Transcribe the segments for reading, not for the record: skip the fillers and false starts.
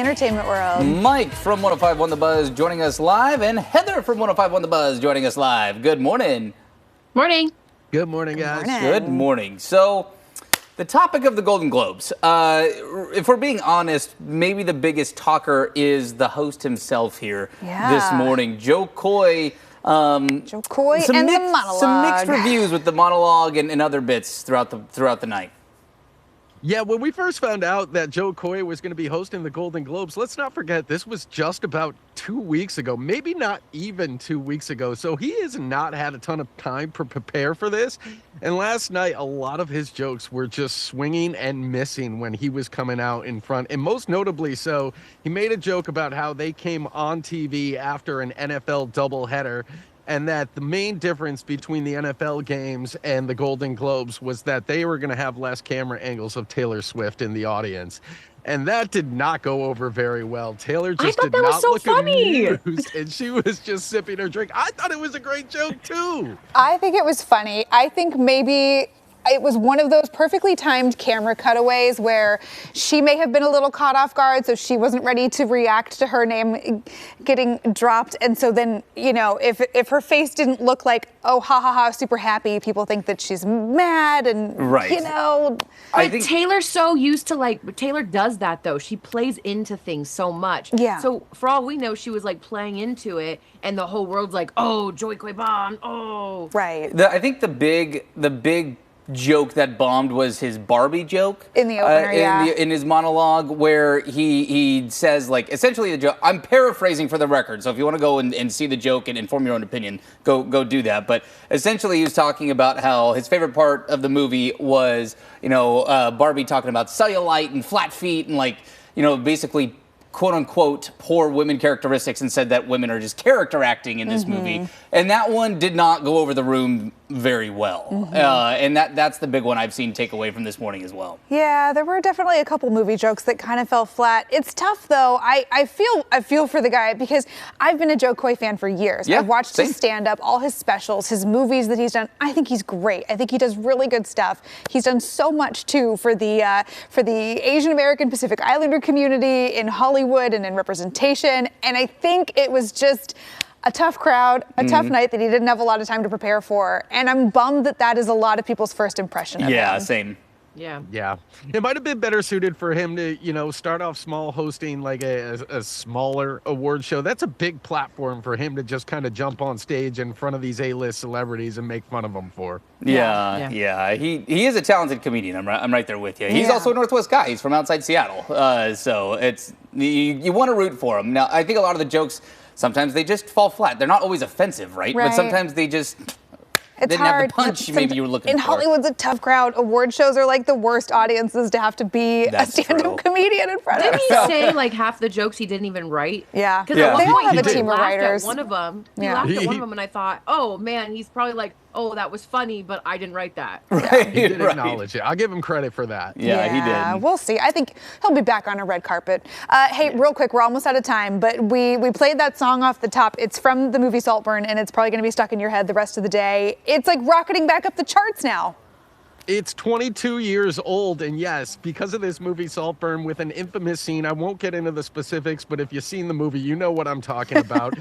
entertainment world. Mike from 105.1 The Buzz joining us live, and Heather from 105.1 The Buzz joining us live. Good morning. Morning. Good morning, guys. Good morning. So, the topic of the Golden Globes, if we're being honest, maybe the biggest talker is the host himself here this morning. Joe Coy. Joe Coy and the monologue. Some mixed reviews with the monologue and other bits throughout the night. Yeah, when we first found out that Joe Coy was going to be hosting the Golden Globes, let's not forget this was just about 2 weeks ago, maybe not even 2 weeks ago. So he has not had a ton of time to prepare for this. And last night, a lot of his jokes were just swinging and missing when he was coming out in front. And most notably so, he made a joke about how they came on TV after an NFL doubleheader, and that the main difference between the NFL games and the Golden Globes was that they were going to have less camera angles of Taylor Swift in the audience. And that did not go over very well. Taylor just did not look amused, and she was just sipping her drink. I thought it was a great joke, too. I think it was funny. I think maybe it was one of those perfectly timed camera cutaways where she may have been a little caught off guard, so she wasn't ready to react to her name getting dropped. And so then, you know, if her face didn't look like, oh, ha, ha, ha, super happy, people think that she's mad and, you know. I think Taylor's so used to, Taylor does that, though. She plays into things so much. Yeah. So for all we know, she was, playing into it, and the whole world's like, oh, Joy Coy bombed, oh. Right. I think the big joke that bombed was his Barbie joke in the opener, in his monologue, where he says, essentially the joke. I'm paraphrasing for the record, so if you want to go and see the joke and inform your own opinion, go do that. But essentially, he was talking about how his favorite part of the movie was, Barbie talking about cellulite and flat feet and basically, quote unquote, poor women characteristics, and said that women are just character acting in this movie. And that one did not go over the room very well. And that's the big one I've seen take away from this morning as well. Yeah, there were definitely a couple movie jokes that kind of fell flat. It's tough, though. I feel for the guy because I've been a Joe Coy fan for years. Yeah, I've watched his stand-up, all his specials, his movies that he's done. I think he's great. I think he does really good stuff. He's done so much, too, for the Asian American Pacific Islander community in Hollywood and in representation. And I think it was just a tough crowd, a tough night that he didn't have a lot of time to prepare for. And I'm bummed that is a lot of people's first impression of him. Yeah, same. Yeah. It might have been better suited for him to, start off small, hosting a smaller award show. That's a big platform for him to just kind of jump on stage in front of these A-list celebrities and make fun of them for. Yeah. He is a talented comedian. I'm right there with you. He's also a Northwest guy. He's from outside Seattle. So it's you want to root for him. Now, I think a lot of the jokes, sometimes they just fall flat. They're not always offensive, right? But sometimes they just didn't have the punch maybe you were looking for. In Hollywood's a tough crowd. Award shows are like the worst audiences to have to be a stand-up comedian in front of. Didn't he say half the jokes he didn't even write? Yeah. Because at one they point all have he a team of writers. At one of them. He laughed at one of them, and I thought, oh man, he's probably like, oh, that was funny, but I didn't write that. Right, he did acknowledge it. I'll give him credit for that. Yeah, he did. We'll see. I think he'll be back on a red carpet. Hey, real quick, we're almost out of time, but we played that song off the top. It's from the movie Saltburn, and it's probably going to be stuck in your head the rest of the day. It's like rocketing back up the charts now. It's 22 years old, and yes, because of this movie Saltburn with an infamous scene, I won't get into the specifics, but if you've seen the movie, you know what I'm talking about.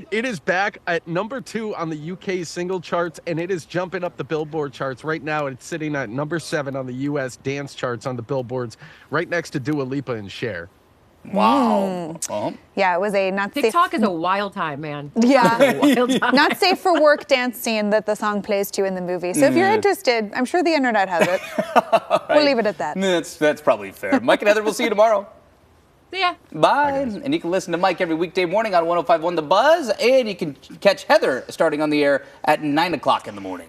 It is back at number 2 on the UK single charts, and it is jumping up the Billboard charts. Right now, it's sitting at number 7 on the US dance charts on the Billboards, right next to Dua Lipa and Cher. Wow. Yeah, it was a not safe. TikTok is a wild time, man. Yeah. Not safe for work dance scene that the song plays to in the movie. So if you're interested, I'm sure the internet has it. We'll leave it at that. That's probably fair. Mike and Heather, we'll see you tomorrow. See ya. Bye. And you can listen to Mike every weekday morning on 105.1 The Buzz, and you can catch Heather starting on the air at 9 o'clock in the morning.